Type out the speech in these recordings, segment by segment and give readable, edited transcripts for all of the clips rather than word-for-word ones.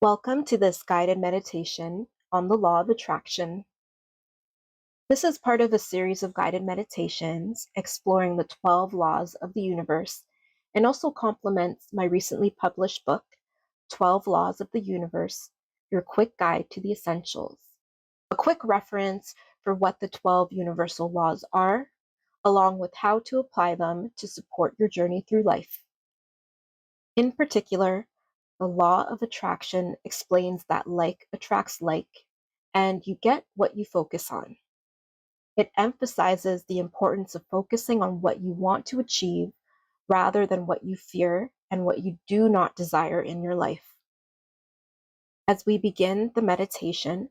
Welcome to this guided meditation on the law of attraction. This is part of a series of guided meditations exploring the 12 laws of the universe and also complements my recently published book, 12 Laws of the Universe, Your Quick Guide to the Essentials. A quick reference for what the 12 universal laws are, along with how to apply them to support your journey through life. In particular, the law of attraction explains that like attracts like, and you get what you focus on. It emphasizes the importance of focusing on what you want to achieve rather than what you fear and what you do not desire in your life. As we begin the meditation,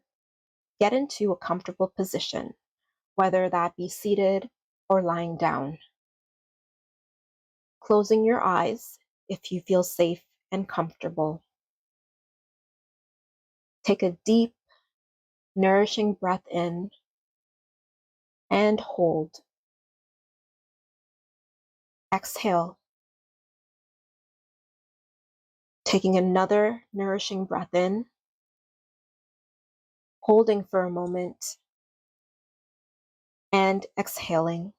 get into a comfortable position, whether that be seated or lying down. Closing your eyes if you feel safe and comfortable. Take a deep, nourishing breath in and hold. Exhale, taking another nourishing breath in, holding for a moment, and exhaling.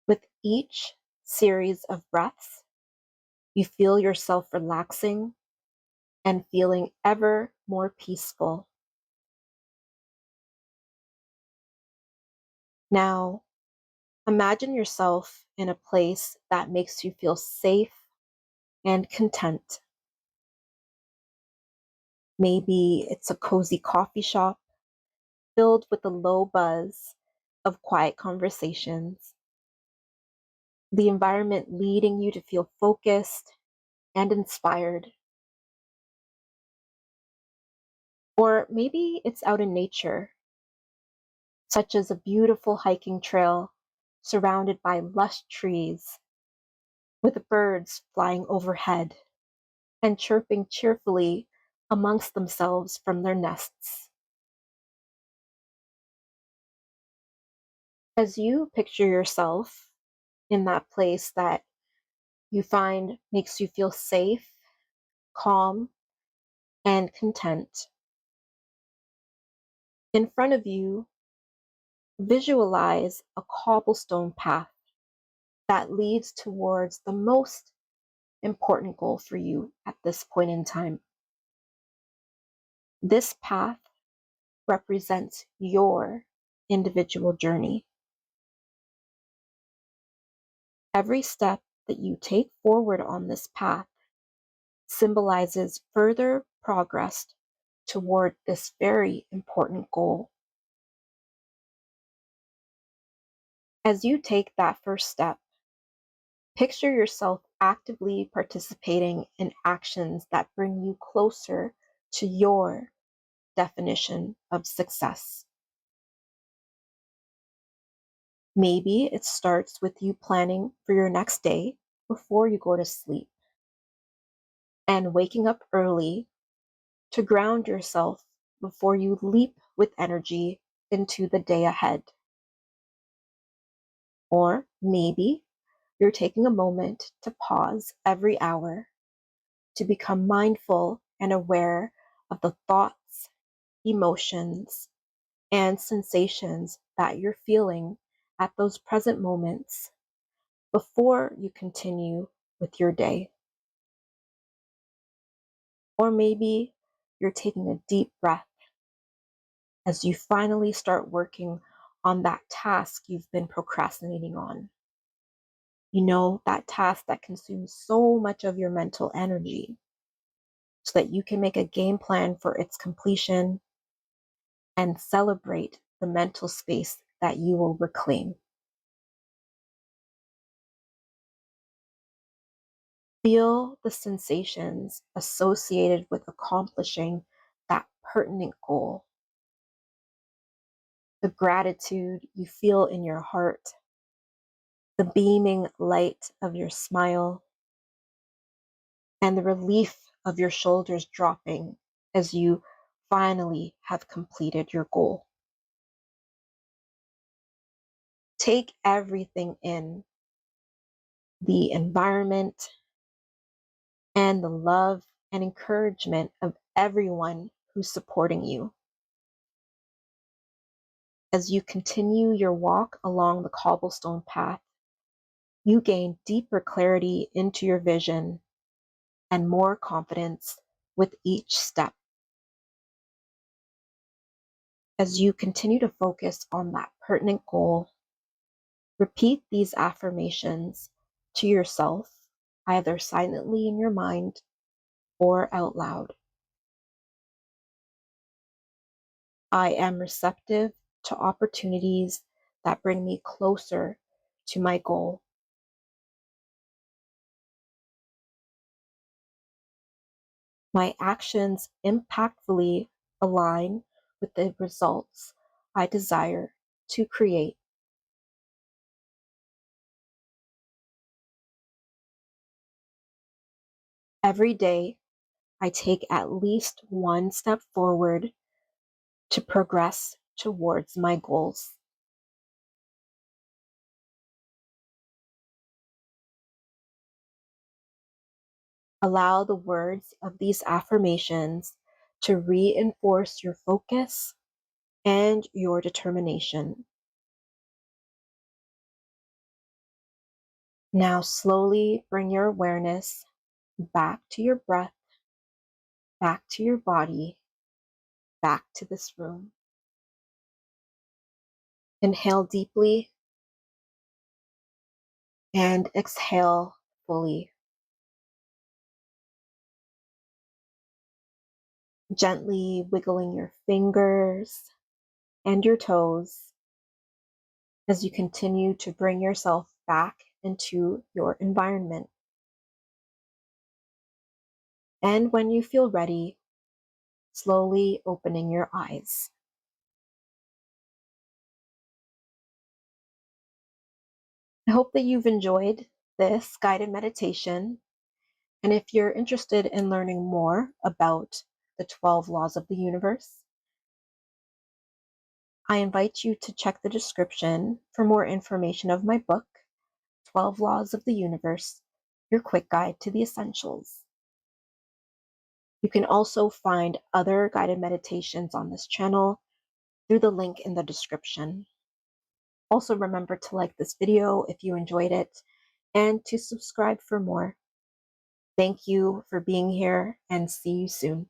With each series of breaths, you feel yourself relaxing and feeling ever more peaceful. Now, imagine yourself in a place that makes you feel safe and content. Maybe it's a cozy coffee shop filled with the low buzz of quiet conversations, the environment leading you to feel focused and inspired. Or maybe it's out in nature, such as a beautiful hiking trail surrounded by lush trees, with birds flying overhead and chirping cheerfully amongst themselves from their nests. As you picture yourself in that place that you find makes you feel safe, calm, and content, in front of you, visualize a cobblestone path that leads towards the most important goal for you at this point in time. This path represents your individual journey. Every step that you take forward on this path symbolizes further progress toward this very important goal. As you take that first step, picture yourself actively participating in actions that bring you closer to your definition of success. Maybe it starts with you planning for your next day before you go to sleep and waking up early to ground yourself before you leap with energy into the day ahead. Or maybe you're taking a moment to pause every hour to become mindful and aware of the thoughts, emotions, and sensations that you're feeling at those present moments before you continue with your day. Or maybe you're taking a deep breath as you finally start working on that task you've been procrastinating on. You know, that task that consumes so much of your mental energy, so that you can make a game plan for its completion and celebrate the mental space that you will reclaim. Feel the sensations associated with accomplishing that pertinent goal. The gratitude you feel in your heart, the beaming light of your smile, and the relief of your shoulders dropping as you finally have completed your goal. Take everything in: the environment, and the love and encouragement of everyone who's supporting you. As you continue your walk along the cobblestone path, you gain deeper clarity into your vision and more confidence with each step. As you continue to focus on that pertinent goal, repeat these affirmations to yourself, either silently in your mind or out loud. I am receptive to opportunities that bring me closer to my goal. My actions impactfully align with the results I desire to create. Every day, I take at least one step forward to progress towards my goals. Allow the words of these affirmations to reinforce your focus and your determination. Now, slowly bring your awareness back to your breath, back to your body, back to this room. Inhale deeply and exhale fully. Gently wiggling your fingers and your toes as you continue to bring yourself back into your environment. And when you feel ready, slowly opening your eyes. I hope that you've enjoyed this guided meditation. And if you're interested in learning more about the 12 laws of the universe, I invite you to check the description for more information of my book, 12 Laws of the Universe, Your Quick Guide to the Essentials. You can also find other guided meditations on this channel through the link in the description. Also, remember to like this video if you enjoyed it and to subscribe for more. Thank you for being here and see you soon.